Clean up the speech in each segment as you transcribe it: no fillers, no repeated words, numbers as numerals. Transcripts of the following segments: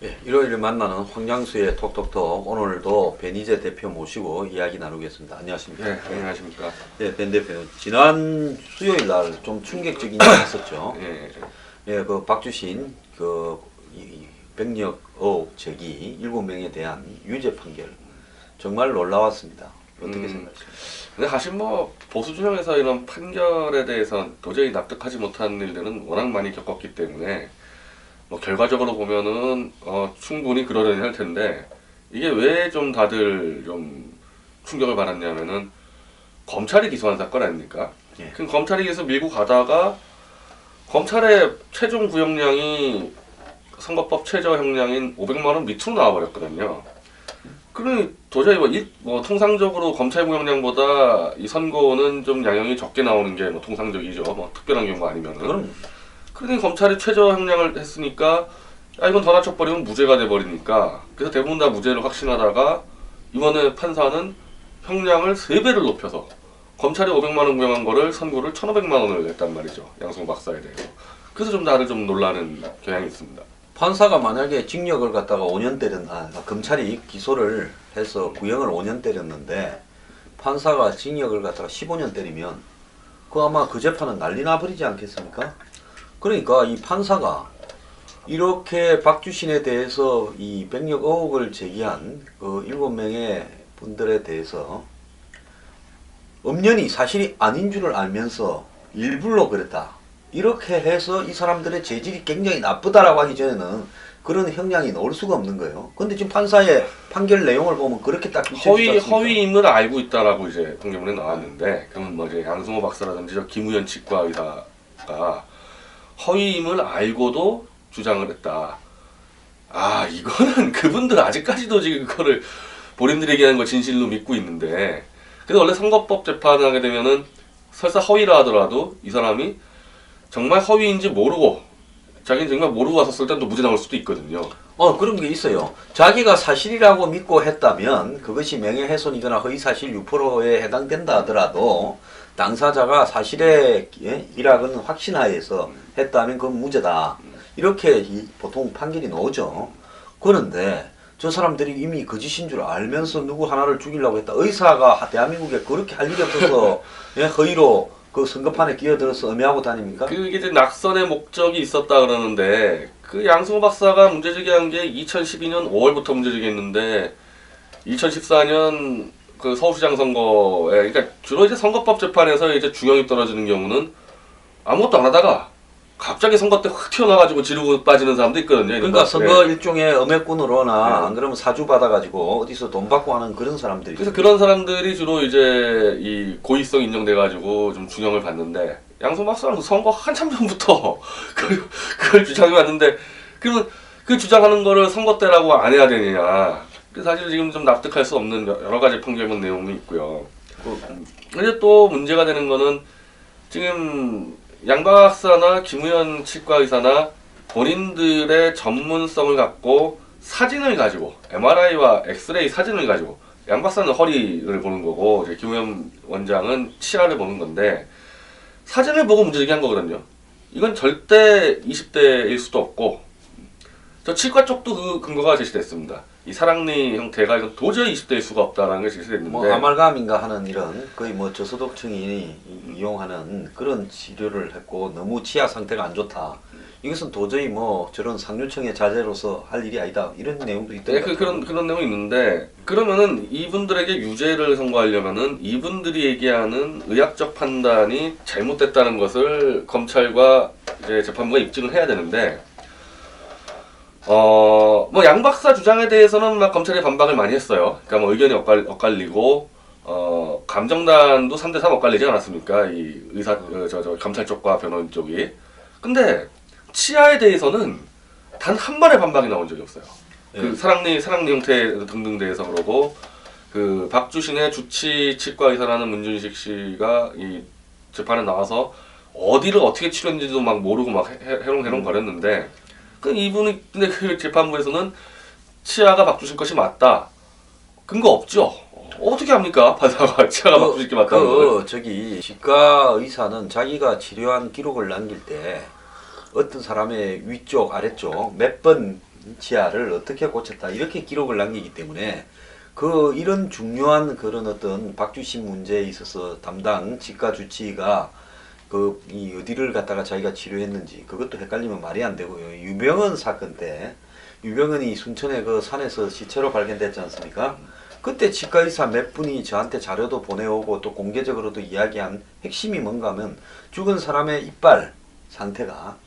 예, 일요일에 만나는 황장수의 톡톡톡. 오늘도 변희재 대표 모시고 이야기 나누겠습니다. 안녕하십니까? 네, 안녕하십니까. 네, 변 대표. 지난 수요일 날 좀 충격적인 일이 있었죠. 예, 예, 그 박주신 이 병력 의혹 제기 7명에 대한 유죄 판결 정말 놀라웠습니다. 어떻게 생각하십니까? 근데 사실 뭐 보수 진영에서 이런 판결에 대해서 도저히 납득하지 못하는 일들은 워낙 많이 겪었기 때문에 뭐 결과적으로 보면은 충분히 그러려니 할 텐데 이게 왜 좀 다들 좀 충격을 받았냐면은 검찰이 기소한 사건 아닙니까? 예. 그 검찰이 계속 밀고 가다가 검찰의 최종 구형량이 선거법 최저 형량인 500만 원 밑으로 나와버렸거든요. 그러니 도저히 통상적으로 검찰 구형량보다 이 선고는 좀 양형이 적게 나오는 게 뭐 통상적이죠. 뭐 특별한 경우 아니면은. 그럼 그러니 검찰이 최저 형량을 했으니까 이건 더 낮춰버리면 무죄가 돼버리니까 그래서 대부분 다 무죄를 확신하다가 이번에 판사는 형량을 3배를 높여서 검찰이 500만 원 구형한 거를 선고를 1,500만 원을 냈단 말이죠. 양승호 박사에 대해서. 그래서 좀 다들 좀 놀라는 경향이 있습니다. 판사가 만약에 징역을 갖다가 5년 검찰이 기소를 해서 구형을 5년 때렸는데 판사가 징역을 갖다가 15년 때리면 아마 그 재판은 난리 나버리지 않겠습니까? 그러니까 이 판사가 이렇게 박주신에 대해서 이 병력 의혹을 제기한 그 7명의 분들에 대해서 엄연히 사실이 아닌 줄을 알면서 일부러 그랬다. 이렇게 해서 이 사람들의 재질이 굉장히 나쁘다라고 하기 전에는 그런 형량이 나올 수가 없는 거예요. 근데 지금 판사의 판결 내용을 보면 그렇게 딱 허위임을 알고 있다라고 이제 판결문에 나왔는데, 그러면 뭐 이제 양승호 박사라든지 저 김우현 치과 의사가 허위임을 알고도 주장을 했다. 아, 이거는 그분들 아직까지도 지금 그거를 본인들이 얘기하는 거 진실로 믿고 있는데, 그래서 원래 선거법 재판을 하게 되면은 설사 허위라 하더라도 이 사람이 정말 허위인지 모르고 자기는 정말 모르고 왔었을 땐 또 무죄 나올 수도 있거든요. 그런 게 있어요. 자기가 사실이라고 믿고 했다면 그것이 명예훼손이거나 허위사실 유포로에 해당된다 하더라도 당사자가 사실의 일학은 확신하에서 했다면 그건 무죄다. 이렇게 보통 판결이 나오죠. 그런데 저 사람들이 이미 거짓인 줄 알면서 누구 하나를 죽이려고 했다. 의사가 대한민국에 그렇게 할 일이 없어서 허위로 그 선거판에 끼어들어서 음해하고 다닙니까? 그게 이제 낙선의 목적이 있었다 그러는데, 그 양승호 박사가 문제제기한 게 2012년 5월부터 문제제기했는데 2014년 그 서울시장 선거에, 그러니까 주로 이제 선거법 재판에서 이제 중형이 떨어지는 경우는 아무것도 안 하다가 갑자기 선거 때 확 튀어나와가지고 지르고 빠지는 사람도 있거든요. 그러니까 선거 일종의 음해꾼으로나 안 그러면 사주 받아가지고 어디서 돈 받고 하는 그런 사람들이. 그래서 그런 사람들이 주로 이제 이 고의성 인정돼가지고 좀 중형을 받는데, 양승호 박사는 선거 한참 전부터 그걸 주장해 왔는데, 그러면 그 주장하는 거를 선거 때라고 안 해야 되느냐. 그래서 사실 지금 좀 납득할 수 없는 여러 가지 판결문 내용이 있고요. 근데 또 문제가 되는 거는 지금 양 박사나 김우현 치과 의사나 본인들의 전문성을 갖고 사진을 가지고, MRI와 엑스레이 사진을 가지고, 양 박사는 허리를 보는 거고 이제 김우현 원장은 치아를 보는 건데, 사진을 보고 문제제기한 거거든요. 이건 절대 20대일 수도 없고, 저 치과 쪽도 그 근거가 제시됐습니다. 이 사랑니 형태가 이건 도저히 20대일 수가 없다라는 게 제시됐는데, 뭐 아말감인가 하는 이런 거의 뭐 저소득층이 이용하는 그런 치료를 했고 너무 치아 상태가 안 좋다. 이것은 도저히 뭐 저런 상류층의 자제로서 할 일이 아니다. 이런 내용도 있더라고요. 네, 그런 내용이 있는데, 그러면은 이분들에게 유죄를 선고하려면은 이분들이 얘기하는 의학적 판단이 잘못됐다는 것을 검찰과 이제 재판부가 입증을 해야 되는데, 뭐 양 박사 주장에 대해서는 막 검찰이 반박을 많이 했어요. 그러니까 뭐 의견이 엇갈리고, 감정단도 3대3 엇갈리지 않았습니까? 이 의사, 저 검찰 쪽과 변호인 쪽이. 근데 치아에 대해서는 단 한 번의 반박이 나온 적이 없어요. 그 사랑니 형태 등등 대해서 그러고, 그 박주신의 주치 치과 의사라는 문준식 씨가 이 재판에 나와서 어디를 어떻게 치료했는지도 막 모르고 막 해롱해롱 거렸는데, 이분이 근데 그 재판부에서는 치아가 박주신 것이 맞다. 근거 없죠. 어떻게 합니까? 판사가 치아가 박주신 게 맞다는 걸. 치과 의사는 자기가 치료한 기록을 남길 때 어떤 사람의 위쪽, 아래쪽 몇 번 치아를 어떻게 고쳤다 이렇게 기록을 남기기 때문에 이런 중요한 그런 어떤 박주신 문제에 있어서 담당 치과 주치의가 이 어디를 갖다가 자기가 치료했는지 그것도 헷갈리면 말이 안 되고요. 유병헌 사건 때 유병헌이 순천의 그 산에서 시체로 발견됐지 않습니까? 그때 치과의사 몇 분이 저한테 자료도 보내오고 또 공개적으로도 이야기한 핵심이 뭔가 하면 죽은 사람의 이빨 상태가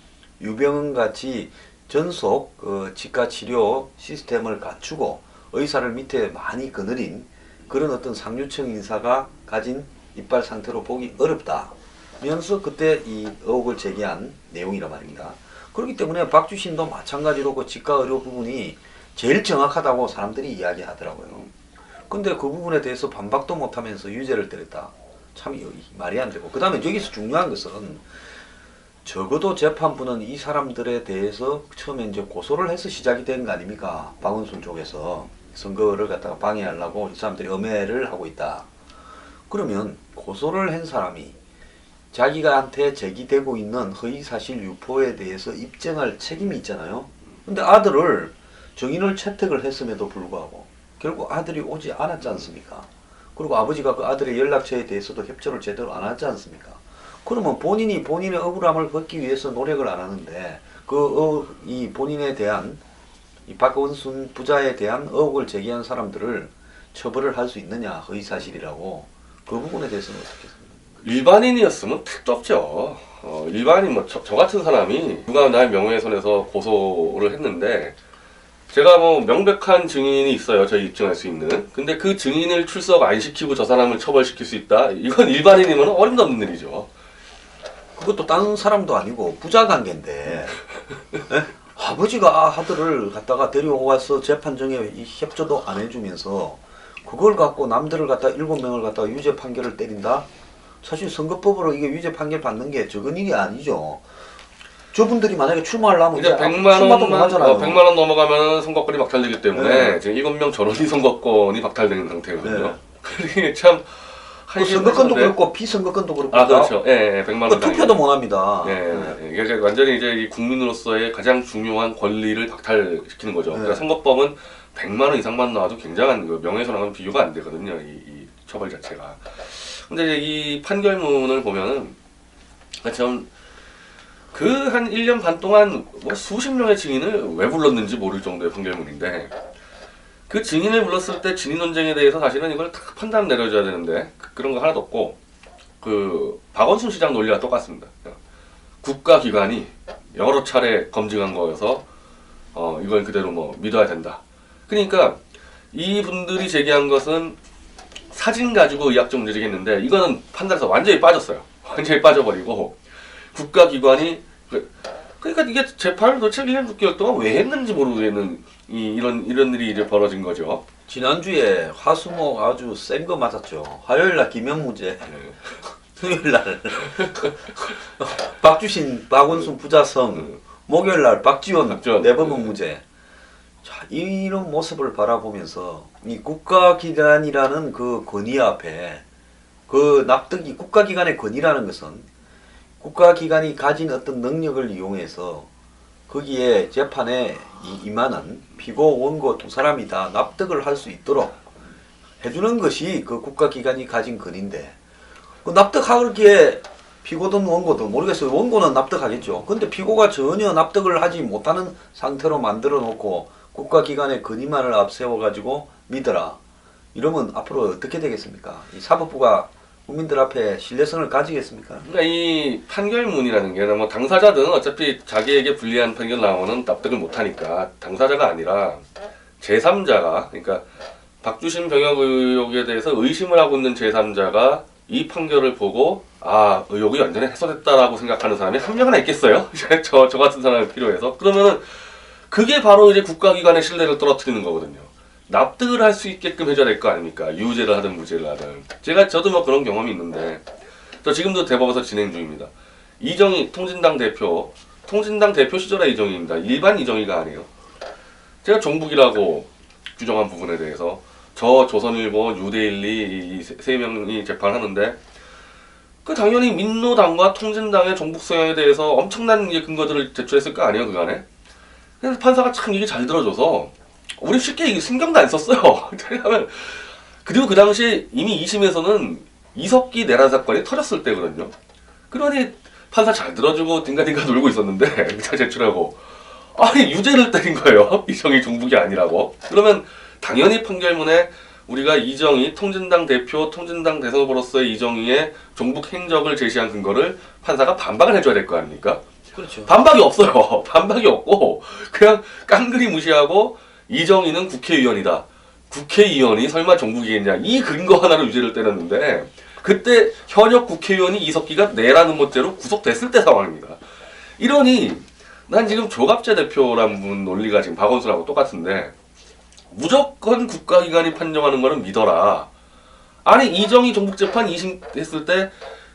유병헌 같이 전속 치과 치료 시스템을 갖추고 의사를 밑에 많이 거느린 그런 어떤 상류층 인사가 가진 이빨 상태로 보기 어렵다. 면서 그때 이 의혹을 제기한 내용이란 말입니다. 그렇기 때문에 박주신도 마찬가지로 그 치과 의료 부분이 제일 정확하다고 사람들이 이야기하더라고요. 근데 그 부분에 대해서 반박도 못하면서 유죄를 때렸다. 참 말이 안 되고. 그 다음에 여기서 중요한 것은 적어도 재판부는 이 사람들에 대해서 처음에 이제 고소를 해서 시작이 된 거 아닙니까? 박원순 쪽에서 선거를 갖다가 방해하려고 이 사람들이 엄해를 하고 있다. 그러면 고소를 한 사람이 자기가한테 제기되고 있는 허위사실 유포에 대해서 입증할 책임이 있잖아요. 근데 아들을 정인을 채택을 했음에도 불구하고 결국 아들이 오지 않았지 않습니까? 그리고 아버지가 그 아들의 연락처에 대해서도 협조를 제대로 안 하지 않습니까? 그러면 본인이 본인의 억울함을 벗기 위해서 노력을 안 하는데 이 본인에 대한 이 박원순 부자에 대한 의혹을 제기한 사람들을 처벌을 할 수 있느냐, 허위사실이라고. 그 부분에 대해서는 어떻게 생각합니까? 일반인이었으면 택도 없죠. 일반인 뭐 저 같은 사람이 누가 나의 명예훼손해서 고소를 했는데 제가 뭐 명백한 증인이 있어요. 저희 입증할 수 있는. 근데 그 증인을 출석 안 시키고 저 사람을 처벌시킬 수 있다? 이건 일반인이면 어림도 없는 일이죠. 그것도 다른 사람도 아니고 부자 관계인데 아버지가 아들을 갖다가 데리고 가서 재판정에 이 협조도 안 해주면서 그걸 갖고 남들을 갖다 7명을 갖다가 유죄 판결을 때린다? 사실 선거법으로 이게 유죄 판결 받는 게 적은 일이 아니죠. 저분들이 만약에 출마하려면 이제 100만 원만 100만 원 넘어가면 선거권이 박탈되기 때문에 지금 7명 전원이 선거권이 박탈되는 상태거든요. 그게 참 선거권도 그렇고 비선거권도 그렇고. 아 그렇죠. 예, 100만 원. 투표도 못 합니다. 이게 완전히 이제 이 국민으로서의 가장 중요한 권리를 박탈시키는 거죠. 그러니까 선거법은 100만 원 이상만 나와도 굉장한 그 명예훼손하고는 비교가 안 되거든요. 이 처벌 자체가. 근데 이제 이 판결문을 보면은 참 그 한 1년 반 동안 뭐 수십 명의 증인을 왜 불렀는지 모를 정도의 판결문인데 그 증인을 불렀을 때 진위 논쟁에 대해서 사실은 이걸 다 판단 내려줘야 되는데 그런 거 하나도 없고 그 박원순 시장 논리와 똑같습니다. 국가기관이 여러 차례 검증한 거여서 이걸 그대로 뭐 믿어야 된다. 그러니까 이분들이 제기한 것은 사진 가지고 의학적 문제를 했는데 이거는 판단에서 완전히 빠졌어요. 완전히 빠져버리고 국가기관이 그러니까 이게 재판을 도대체 1년 6개월 동안 왜 했는지 모르겠는 이런 일이 이제 벌어진 거죠. 지난주에 화수목 아주 센 거 맞았죠. 화요일날 김현무죄, 수요일날 박주신, 박원순 부자성, 목요일날 박지원 내법원 무죄. 자, 이런 모습을 바라보면서 이 국가기관이라는 그 권위 앞에 그 납득이 국가기관의 권위라는 것은 국가기관이 가진 어떤 능력을 이용해서 거기에 재판에 임하는 피고 원고 두 사람이 다 납득을 할 수 있도록 해주는 것이 그 국가기관이 가진 권위인데 그 납득하기에 피고든 원고든 모르겠어요. 원고는 납득하겠죠. 근데 피고가 전혀 납득을 하지 못하는 상태로 만들어 놓고 국가기관의 권위만을 앞세워 가지고 믿어라. 이러면 앞으로 어떻게 되겠습니까? 이 사법부가 국민들 앞에 신뢰성을 가지겠습니까? 그러니까 이 판결문이라는 게 뭐 당사자든 어차피 자기에게 불리한 판결 나오면 납득을 못하니까 당사자가 아니라 제3자가 그러니까 박주신 병역 의혹에 대해서 의심을 하고 있는 제3자가 이 판결을 보고 아 의혹이 완전히 해소됐다라고 생각하는 사람이 한 명이나 있겠어요? 저 같은 사람이 필요해서 그러면은 그게 바로 이제 국가기관의 신뢰를 떨어뜨리는 거거든요. 납득을 할 수 있게끔 해줘야 될 거 아닙니까? 유죄를 하든 무죄를 하든. 저도 뭐 그런 경험이 있는데, 저 지금도 대법원에서 진행 중입니다. 이정희 통진당 대표 시절의 이정희입니다. 일반 이정희가 아니에요. 제가 종북이라고 규정한 부분에 대해서 저 조선일보, 뉴데일리 이 세 명이 재판하는데, 그 당연히 민노당과 통진당의 종북 성향에 대해서 엄청난 근거들을 제출했을 거 아니에요, 그간에? 그래서 판사가 참 이게 잘 들어줘서 우리 쉽게 이게 신경도 안 썼어요. 왜냐하면 그리고 그 당시 이미 2심에서는 이석기 내란 사건이 터졌을 때거든요. 그러니 판사 잘 들어주고 딩가딩가 놀고 있었는데 의사 제출하고 아니 유죄를 때린 거예요. 이정희 종북이 아니라고. 그러면 당연히 판결문에 우리가 이정희 통진당 대표, 통진당 대선 후보로서의 이정희의 종북 행적을 제시한 근거를 판사가 반박을 해줘야 될 거 아닙니까? 그렇죠. 반박이 없어요. 반박이 없고 그냥 깡그리 무시하고 이정희는 국회의원이다. 국회의원이 설마 종북이겠냐. 이 근거 하나로 유죄를 때렸는데 그때 현역 국회의원이 이석기가 내라는 문제로 구속됐을 때 상황입니다. 이러니 난 지금 조갑재 대표라는 분 논리가 지금 박원순하고 똑같은데 무조건 국가기관이 판정하는 거는 믿어라. 아니 이정희 종북재판 2심 했을 때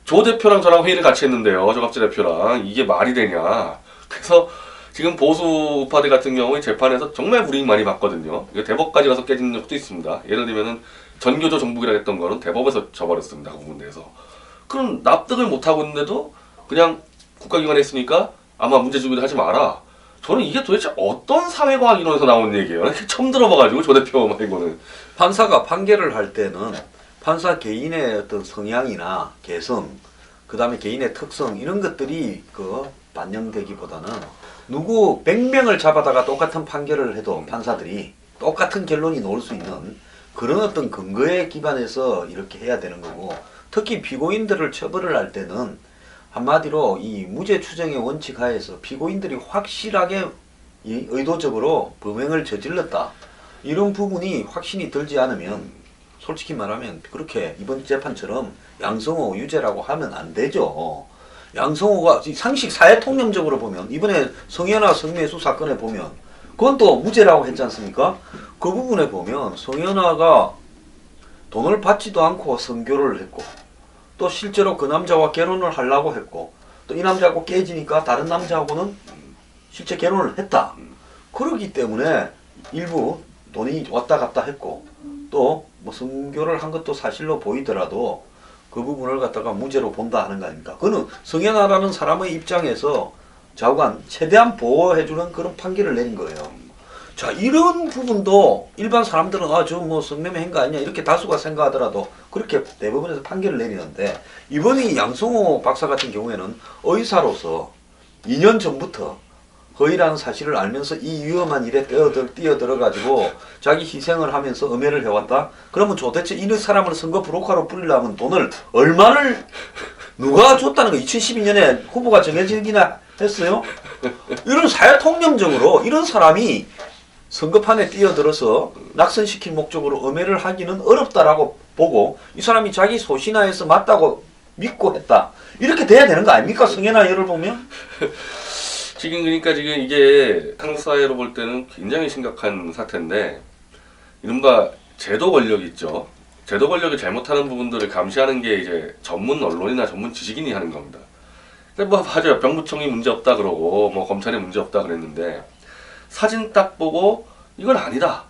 조 대표랑 저랑 회의를 같이 했는데요. 조갑재 대표랑. 이게 말이 되냐. 그래서 지금 보수 우파들 같은 경우에 재판에서 정말 불이익 많이 받거든요. 이거 대법까지 가서 깨진 적도 있습니다. 예를 들면은 전교조 종북이라 했던 거는 대법에서 져버렸습니다. 그 부분에 대해서. 그럼 납득을 못하고 있는데도 그냥 국가기관에 했으니까 아마 문제제기도 하지 마라. 저는 이게 도대체 어떤 사회과학 이론에서 나온 얘기예요. 처음 들어봐가지고 조 대표 말고는. 판사가 판결을 할 때는 판사 개인의 어떤 성향이나 개성, 그 다음에 개인의 특성 이런 것들이 반영되기보다는 누구 100명을 잡아다가 똑같은 판결을 해도 판사들이 똑같은 결론이 나올 수 있는 그런 어떤 근거에 기반해서 이렇게 해야 되는 거고, 특히 피고인들을 처벌을 할 때는 한마디로 이 무죄 추정의 원칙 하에서 피고인들이 확실하게 의도적으로 범행을 저질렀다 이런 부분이 확신이 들지 않으면 솔직히 말하면 그렇게 이번 재판처럼 양성호 유죄라고 하면 안 되죠. 양성호가 상식 사회 통념적으로 보면 이번에 성현아 성매수 사건에 보면 그건 또 무죄라고 했지 않습니까? 그 부분에 보면 성현아가 돈을 받지도 않고 성교를 했고 또 실제로 그 남자와 결혼을 하려고 했고 또 이 남자하고 깨지니까 다른 남자하고는 실제 결혼을 했다. 그러기 때문에 일부 돈이 왔다 갔다 했고 또 뭐 성교를 한 것도 사실로 보이더라도 그 부분을 갖다가 무죄로 본다 하는 거 아닙니까? 그는 성현아라는 사람의 입장에서 좌우간 최대한 보호해주는 그런 판결을 내린 거예요. 자, 이런 부분도 일반 사람들은 저 뭐 성매매한 거 아니냐 이렇게 다수가 생각하더라도 그렇게 대법원에서 판결을 내리는데, 이번이 양성호 박사 같은 경우에는 의사로서 2년 전부터 허위라는 사실을 알면서 이 위험한 일에 뛰어들어가지고 자기 희생을 하면서 음해를 해왔다? 그러면 도대체 이 사람을 선거 브로커로 뿌리려면 돈을 얼마를 누가 줬다는 거 2012년에 후보가 정해지기나 했어요? 이런 사회 통념적으로 이런 사람이 선거판에 뛰어들어서 낙선시킬 목적으로 음해를 하기는 어렵다라고 보고 이 사람이 자기 소신하에서 맞다고 믿고 했다. 이렇게 돼야 되는 거 아닙니까? 성현아 예를 보면? 지금 그러니까 지금 이게 한국 사회로 볼 때는 굉장히 심각한 사태인데 이른바 제도 권력 있죠. 제도 권력이 잘못하는 부분들을 감시하는 게 이제 전문 언론이나 전문 지식인이 하는 겁니다. 근데 뭐 맞아요. 병무청이 문제 없다 그러고 뭐 검찰이 문제 없다 그랬는데 사진 딱 보고 이건 아니다.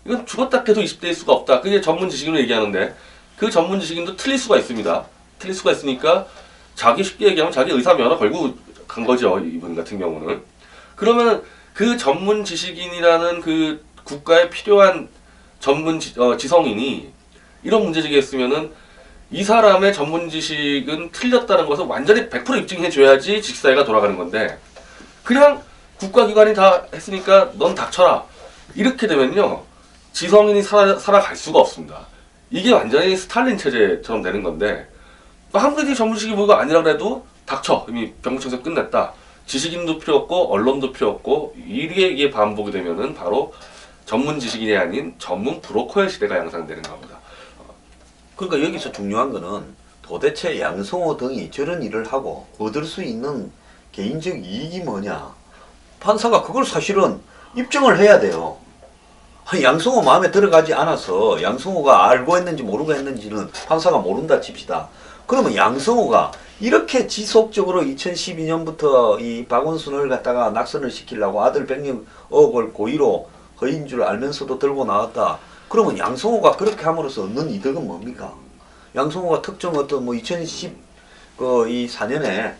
이건 죽었다 해도 20대일 수가 없다. 그게 전문 지식인으로 얘기하는데 그 전문 지식인도 틀릴 수가 있습니다. 틀릴 수가 있으니까 자기 쉽게 얘기하면 자기 의사 면허 걸고 간 거죠. 이분 같은 경우는. 그러면 그 전문 지식인이라는 그 국가에 필요한 전문 지성인이 이런 문제제기 했으면은 이 사람의 전문 지식은 틀렸다는 것을 완전히 100% 입증해 줘야지 직사회가 돌아가는 건데 그냥 국가기관이 다 했으니까 넌 닥쳐라. 이렇게 되면요. 지성인이 살아갈 수가 없습니다. 이게 완전히 스탈린 체제처럼 되는 건데 한국의 전문 지식이 뭐가 아니라 그래도 닥쳐. 이미 병무청에서 끝냈다. 지식인도 필요 없고 언론도 필요 없고 이게 반복이 되면은 바로 전문 지식인이 아닌 전문 브로커의 시대가 양상되는 겁니다. 그러니까 여기서 중요한 거는 도대체 양성호 등이 저런 일을 하고 얻을 수 있는 개인적 이익이 뭐냐. 판사가 그걸 사실은 입증을 해야 돼요. 양성호 마음에 들어가지 않아서 양성호가 알고 했는지 모르고 했는지는 판사가 모른다 칩시다. 그러면 양성호가 이렇게 지속적으로 2012년부터 이 박원순을 갖다가 낙선을 시키려고 아들 100억을 고의로 허위인 줄 알면서도 들고 나왔다. 그러면 양성호가 그렇게 함으로써 얻는 이득은 뭡니까? 양성호가 특정 어떤 뭐 2014년에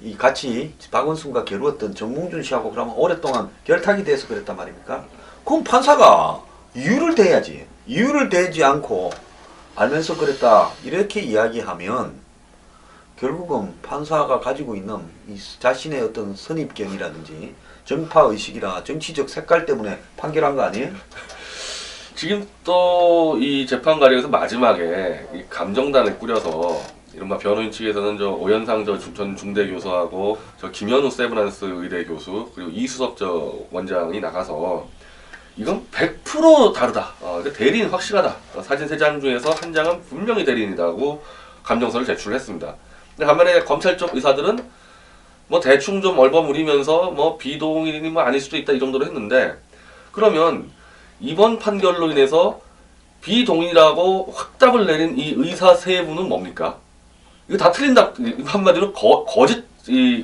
이 같이 박원순과 겨루었던 정몽준 씨하고 그러면 오랫동안 결탁이 돼서 그랬단 말입니까? 그럼 판사가 이유를 대야지. 이유를 대지 않고 알면서 그랬다 이렇게 이야기하면 결국은 판사가 가지고 있는 이 자신의 어떤 선입견이라든지 정파의식이나 정치적 색깔 때문에 판결한 거 아니에요? 지금 또 이 재판 과정에서 마지막에 이 감정단을 꾸려서 이른바 변호인 측에서는 저 오현상 전 중대 교수하고 저 김현우 세브란스 의대 교수 그리고 이수석 저 원장이 나가서 이건 100% 다르다. 그러니까 대리인 확실하다. 사진 3장 중에서 한 장은 분명히 대리인이라고 감정서를 제출했습니다. 근데 반면에 검찰 쪽 의사들은 뭐 대충 좀 얼버무리면서 뭐 비동의인이 뭐 아닐 수도 있다 이 정도로 했는데 그러면 이번 판결로 인해서 비동의라고 확답을 내린 이 의사 세 분은 뭡니까? 이거 다 틀린다. 한마디로 거짓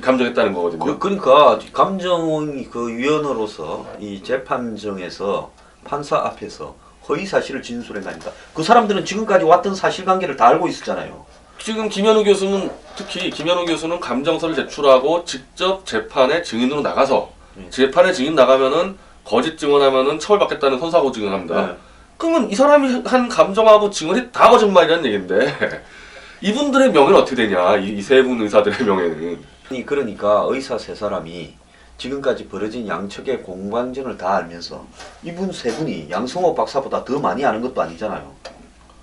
감정했다는 거거든요. 그러니까 감정 그 위원으로서 이 재판정에서 판사 앞에서 허위 사실을 진술한 거 아닙니까? 그 사람들은 지금까지 왔던 사실관계를 다 알고 있었잖아요. 지금 김현우 교수는 특히 김현우 교수는 감정서를 제출하고 직접 재판에 증인으로 나가서 재판에 증인 나가면은 거짓 증언하면은 처벌받겠다는 선사고 증언합니다. 네. 그러면 이 사람이 한 감정하고 증언이 다 거짓말이라는 얘기인데 이분들의 명예는 어떻게 되냐? 이 세 분 의사들의 명예는. 그러니까 의사 세 사람이 지금까지 벌어진 양측의 공방전을 다 알면서 이분 세 분이 양성호 박사보다 더 많이 아는 것도 아니잖아요.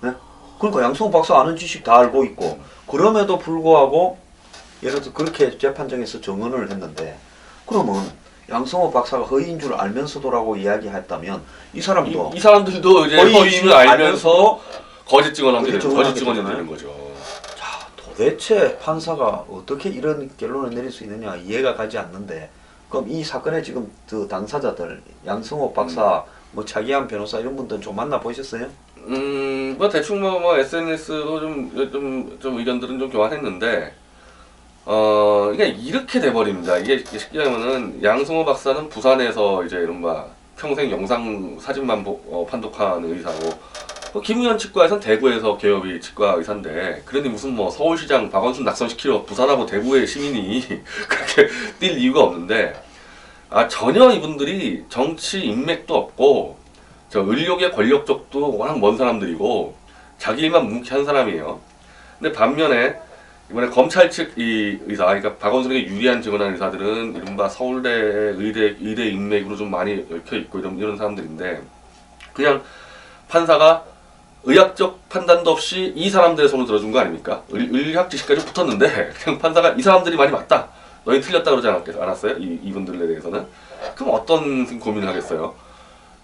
네? 그러니까 양성호 박사 아는 지식 다 알고 있고 그럼에도 불구하고 예를 들어 그렇게 재판정에서 정언을 했는데 그러면 양성호 박사가 허위인 줄 알면서도라고 이야기했다면 이 사람도 이 사람들도 이제 허위임을 알면서 거짓 증언하게 되는 거짓 증언이 되는 거죠. 자, 도대체 판사가 어떻게 이런 결론을 내릴 수 있느냐 이해가 가지 않는데 그럼 이 사건의 지금 그 당사자들 양성호 박사 뭐 차기한 변호사 이런 분들 좀 만나 보셨어요? 뭐 대충 뭐 SNS로 좀 의견들은 좀 교환했는데 이게 이렇게 돼버립니다. 이게 쉽게 하면은 양성호 박사는 부산에서 이제 이른바 평생 영상 사진만 판독하는 의사고 김우현 치과에서는 대구에서 개업이 치과 의사인데 그러니 무슨 뭐 서울시장 박원순 낙선시키러 부산하고 대구의 시민이 그렇게 뛸 이유가 없는데 전혀 이분들이 정치 인맥도 없고 저 의료계 권력적도 워낙 먼 사람들이고 자기 일만 묵묵히 한 사람이에요. 근데 반면에 이번에 검찰 측 이 의사, 그러니까 박원순에게 유리한 증언한 의사들은 이른바 서울대 의대 인맥으로 좀 많이 얽혀 있고 이런 사람들인데 그냥 판사가 의학적 판단도 없이 이 사람들의 손을 들어준 거 아닙니까? 의학 지식까지 붙었는데 그냥 판사가 이 사람들이 많이 맞다. 너희 틀렸다 그러지 않았어요? 이분들에 대해서는? 그럼 어떤 고민을 하겠어요?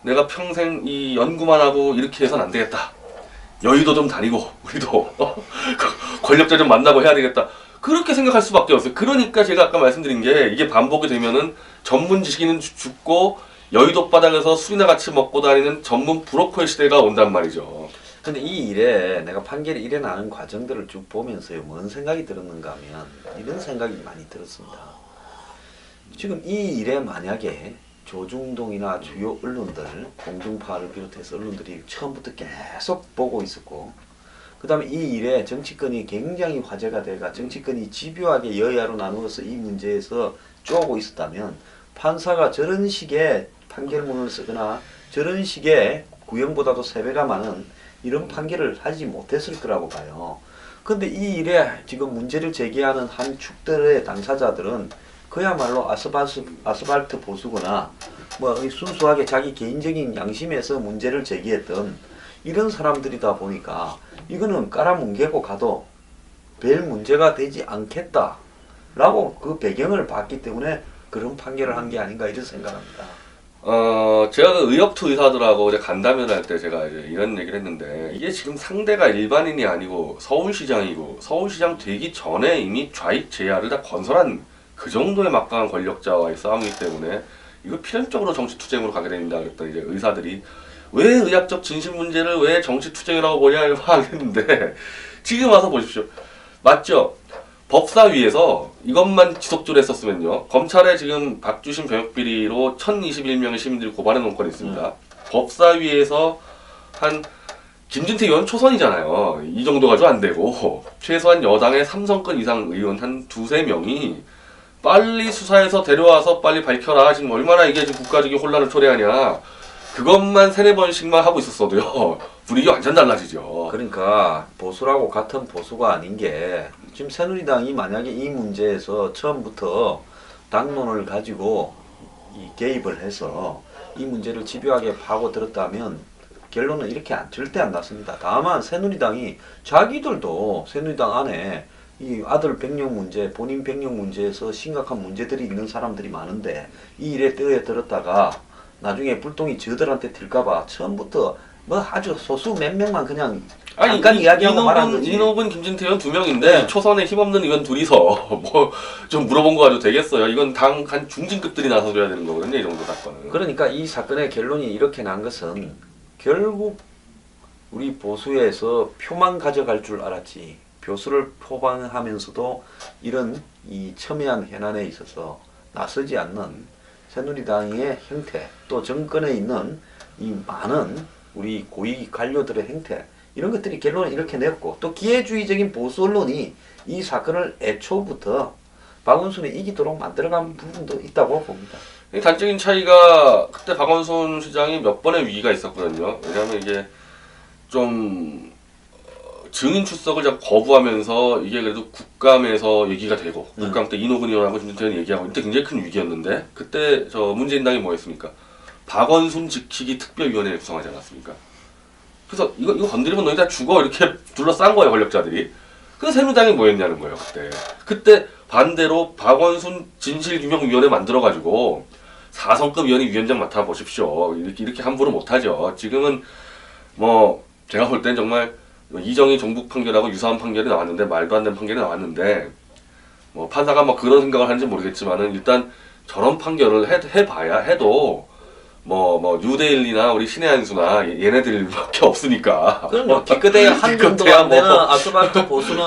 내가 평생 이 연구만 하고 이렇게 해서는 안 되겠다. 여의도 좀 다니고 우리도 권력자 좀 만나고 해야 되겠다. 그렇게 생각할 수밖에 없어요. 그러니까 제가 아까 말씀드린 게 이게 반복이 되면은 전문 지식인은 죽고 여의도 바닥에서 술이나 같이 먹고 다니는 전문 브로커의 시대가 온단 말이죠. 근데 이 일에 내가 판결이 일어나는 과정들을 쭉 보면서요 뭔 생각이 들었는가 하면 이런 생각이 많이 들었습니다. 지금 이 일에 만약에 조중동이나 주요 언론들, 공중파를 비롯해서 언론들이 처음부터 계속 보고 있었고 그 다음에 이 일에 정치권이 굉장히 화제가 돼가 정치권이 집요하게 여야로 나누어서 이 문제에서 쪼고 있었다면 판사가 저런 식의 판결문을 쓰거나 저런 식의 구형보다도 3배가 많은 이런 판결을 하지 못했을 거라고 봐요. 근데 이 일에 지금 문제를 제기하는 한 축들의 당사자들은 그야말로 아스팔트 보수거나 뭐 순수하게 자기 개인적인 양심에서 문제를 제기했던 이런 사람들이다 보니까 이거는 깔아뭉개고 가도 별 문제가 되지 않겠다라고 그 배경을 봤기 때문에 그런 판결을 한 게 아닌가 이런 생각합니다. 제가 그 의협투 의사들하고 이제 간담회를 할 때 제가 이제 이런 얘기를 했는데 이게 지금 상대가 일반인이 아니고 서울시장이고 서울시장 되기 전에 이미 좌익 제야를 다 건설한 그 정도의 막강한 권력자와의 싸움이기 때문에 이거 필연적으로 정치 투쟁으로 가게 됩니다. 그랬더니 이제 의사들이 왜 의학적 진실 문제를 왜 정치 투쟁이라고 보냐 이렇게 하는데 지금 와서 보십시오. 맞죠? 법사위에서 이것만 지속적으로 했었으면요. 검찰에 지금 박주신 병역비리로 1021명의 시민들이 고발해 놓은 건이 있습니다. 법사위에서 한 김진태 의원 초선이잖아요. 이 정도 가지고 안 되고 최소한 여당의 3선권 이상 의원 한 2-3명이 빨리 수사해서 데려와서 빨리 밝혀라. 지금 얼마나 이게 지금 국가적인 혼란을 초래하냐. 그것만 3-4번씩만 하고 있었어도요. 분위기 완전 달라지죠. 그러니까 보수라고 같은 보수가 아닌 게 지금 새누리당이 만약에 이 문제에서 처음부터 당론을 가지고 이 개입을 해서 이 문제를 집요하게 파고들었다면 결론은 이렇게 절대 안 났습니다. 다만 새누리당이 자기들도 새누리당 안에 이 아들 병력 문제, 본인 병력 문제에서 심각한 문제들이 있는 사람들이 많은데 이 일에 뛰어들었다가 나중에 불똥이 저들한테 튈까봐 처음부터 뭐 아주 소수 몇 명만 그냥 잠깐 이야기하고 말한 거지. 이노근, 김진태 의원 2명인데 네. 초선에 힘없는 의원 둘이서 뭐 좀 물어본 거 가지고 되겠어요. 이건 당 한 중진급들이 나서줘야 되는 거거든요. 이 정도 사건은. 그러니까 이 사건의 결론이 이렇게 난 것은 결국 우리 보수에서 표만 가져갈 줄 알았지 교수를 포방하면서도 이런 이 첨예한 현안에 있어서 나서지 않는 새누리당의 형태 또 정권에 있는 이 많은 우리 고위 관료들의 형태 이런 것들이 결론을 이렇게 냈고 또 기회주의적인 보수 언론이 이 사건을 애초부터 박원순이 이기도록 만들어간 부분도 있다고 봅니다. 이 단적인 차이가 그때 박원순 시장이 몇 번의 위기가 있었거든요. 왜냐하면 이게 좀 증인 출석을 자꾸 거부하면서 이게 그래도 국감에서 얘기가 되고 국감 때 이노근 의원하고 김진태 의원 얘기하고 이때 굉장히 큰 위기였는데 그때 저 문재인당이 뭐 했습니까? 박원순 지키기 특별위원회 구성하지 않았습니까? 그래서 이거 건드리면 너희 다 죽어 이렇게 둘러싼 거예요 권력자들이. 그래서 새누리당이 뭐 했냐는 거예요 그때 반대로 박원순 진실규명위원회 만들어가지고 4성급 위원회 위원장 맡아보십시오. 이렇게 함부로 못하죠. 지금은 뭐 제가 볼 땐 정말 이정희 정북 판결하고 유사한 판결이 나왔는데 말도 안 되는 판결이 나왔는데 뭐 판사가 뭐 그런 생각을 하는지 모르겠지만은 일단 저런 판결을 해봐야 해도 뭐 뉴데일리나 우리 신의 한수나 얘네들밖에 없으니까. 그럼 뭐 기껏해야 한 정도 안 되는 아스팔트 보수는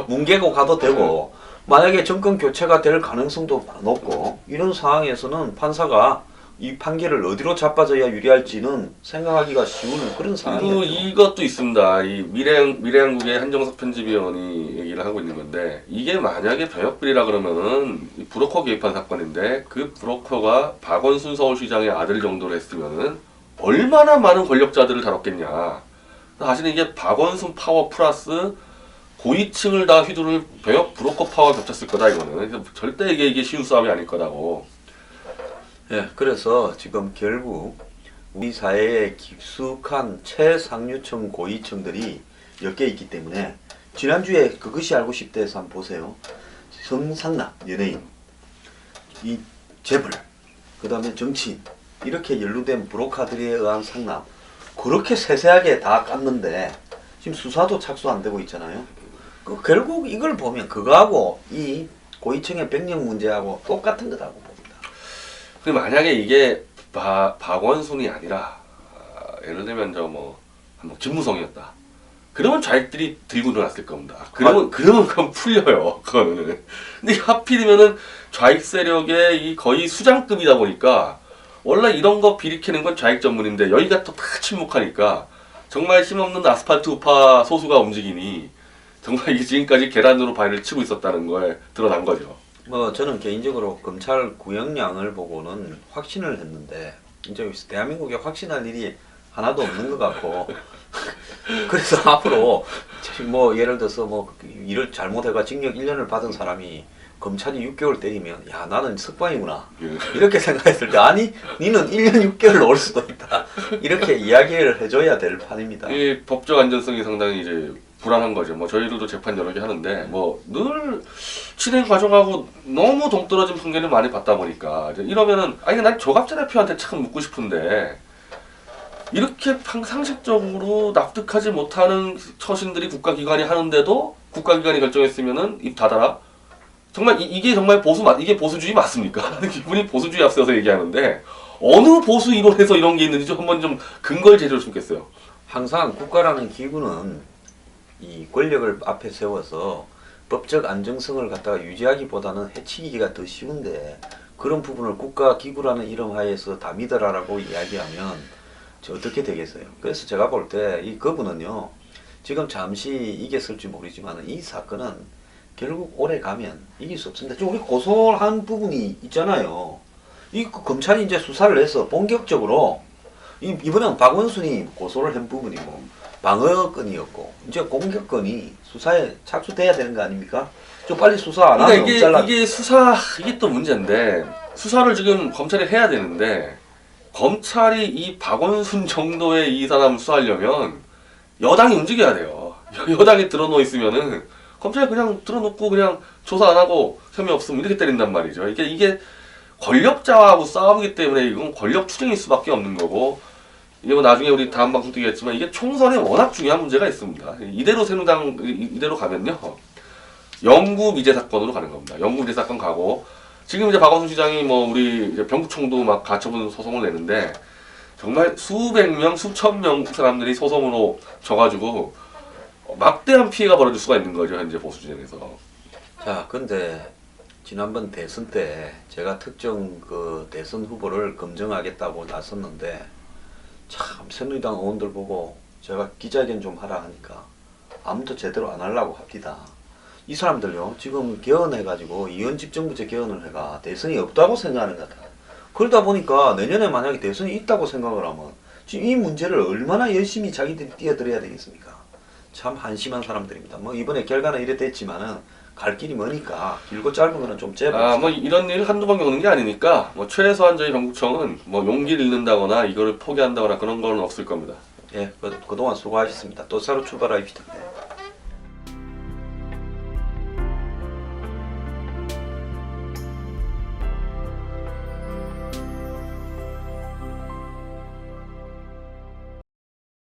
뭉개고 가도 되고 만약에 정권 교체가 될 가능성도 높고 이런 상황에서는 판사가 이 판결을 어디로 자빠져야 유리할지는 생각하기가 쉬운 그런 그리고 상황이에요. 이것도 있습니다. 이 미래한국의 한정석 편집위원이 얘기를 하고 있는 건데 이게 만약에 병역비리라 그러면은 브로커 개입한 사건인데 그 브로커가 박원순 서울시장의 아들 정도로 했으면은 얼마나 많은 권력자들을 다뤘겠냐. 사실은 이게 박원순 파워 플러스 고위층을 다 휘두를 병역 브로커 파워가 겹쳤을 거다 이거는. 절대 이게 쉬운 싸움이 아닐 거라고. 예, 그래서 지금 결국 우리 사회에 깊숙한 최상류층 고위층들이 엮여 있기 때문에 지난주에 그것이 알고 싶다에서 한번 보세요. 성상납 연예인, 이 재벌, 그 다음에 정치인 이렇게 연루된 브로커들에 의한 상납 그렇게 세세하게 다 깠는데 지금 수사도 착수 안 되고 있잖아요. 결국 이걸 보면 그거하고 이 고위층의 병력 문제하고 똑같은 거라고 봅니다. 근데 만약에 이게 박원순이 아니라 예를 들면 한번 김무성이었다. 그러면 좌익들이 들고 일어났을 겁니다. 그러면 그건 풀려요. 그거는. 근데 하필이면은 좌익 세력의 이 거의 수장급이다 보니까 원래 이런 거 비리키는 건 좌익 전문인데 여기가 또 다 침묵하니까 정말 힘없는 아스팔트 우파 소수가 움직이니 정말 이게 지금까지 계란으로 발을 치고 있었다는 거에 드러난 거죠. 뭐 저는 개인적으로 검찰 구형량을 보고는 확신을 했는데 이제 대한민국에 확신할 일이 하나도 없는 것 같고 그래서 앞으로 뭐 예를 들어서 뭐 일을 잘못해가 징역 1년을 받은 사람이 검찰이 6개월 때리면 야 나는 석방이구나 이렇게 생각했을 때 아니 니는 1년 6개월 올 수도 있다 이렇게 이야기를 해줘야 될 판입니다. 이 법적 안전성이 상당히 이제 불안한 거죠. 뭐 저희들도 재판 여러 개 하는데 뭐 늘 진행 과정하고 너무 동떨어진 판결을 많이 받다 보니까 이러면은 아니 난 조갑재 대표한테 참 묻고 싶은데 이렇게 상식적으로 납득하지 못하는 처신들이 국가기관이 하는데도 국가기관이 결정했으면은 입 닫아라. 정말 이게 정말 이게 보수주의 맞습니까? 하는 기분이 보수주의 앞서서 얘기하는데 어느 보수 이론에서 이런 게 있는지 좀 한번 좀 근거를 제시해 줬으면 좋겠어요. 항상 국가라는 기구는 이 권력을 앞에 세워서 법적 안정성을 갖다가 유지하기보다는 해치기가 더 쉬운데 그런 부분을 국가기구라는 이름 하에서 다 믿어라라고 이야기하면 어떻게 되겠어요? 그래서 제가 볼 때 이 그분은요 지금 잠시 이겼을지 모르지만 이 사건은 결국 오래 가면 이길 수 없습니다. 지금 우리 고소한 부분이 있잖아요. 검찰이 이제 수사를 해서 본격적으로 이번엔 박원순이 고소를 한 부분이고 방어건이었고 이제 공격건이 수사에 착수돼야 되는 거 아닙니까? 좀 빨리 수사 안 하면 그러니까 이게 또 문제인데 수사를 지금 검찰이 해야 되는데 검찰이 이 박원순 정도의 이 사람 수사하려면 여당이 움직여야 돼요. 여당이 들어놓여 있으면은 검찰이 그냥 들어놓고 그냥 조사 안 하고 혐의 없으면 이렇게 때린단 말이죠. 이게 권력자하고 싸우기 때문에 이건 권력 투쟁일 수밖에 없는 거고 이게 뭐 나중에 우리 다음 방송 때 얘기했지만 이게 총선에 워낙 중요한 문제가 있습니다. 이대로 새누리당 이대로 가면요 영구 미제 사건으로 가는 겁니다. 영구 미제 사건 가고 지금 이제 박원순 시장이 뭐 우리 이제 병구청도 막 가처분 소송을 내는데 정말 수백 명, 수천 명 사람들이 소송으로 져가지고 막대한 피해가 벌어질 수가 있는 거죠 현재 보수 진영에서. 자, 근데 지난번 대선 때 제가 특정 그 대선 후보를 검증하겠다고 나섰는데 참 새누리당 의원들 보고 제가 기자회견 좀 하라 하니까 아무도 제대로 안 하려고 합니다. 이 사람들요 지금 개헌해가지고 이원집정부제 개헌을 해가 대선이 없다고 생각하는 것 같아요. 그러다 보니까 내년에 만약에 대선이 있다고 생각을 하면 지금 이 문제를 얼마나 열심히 자기들이 뛰어들어야 되겠습니까? 참 한심한 사람들입니다. 뭐 이번에 결과는 이래 됐지만은 갈 길이 머니까 길고 짧은 거는 좀 재봅시다. 뭐 이런 일 한두 번 겪는 게 아니니까 뭐 최소한 저희 경북청은 뭐 용기를 잃는다거나 이거를 포기한다거나 그런 거는 없을 겁니다. 예, 그동안 수고하셨습니다. 또 새로 출발합시다. 네.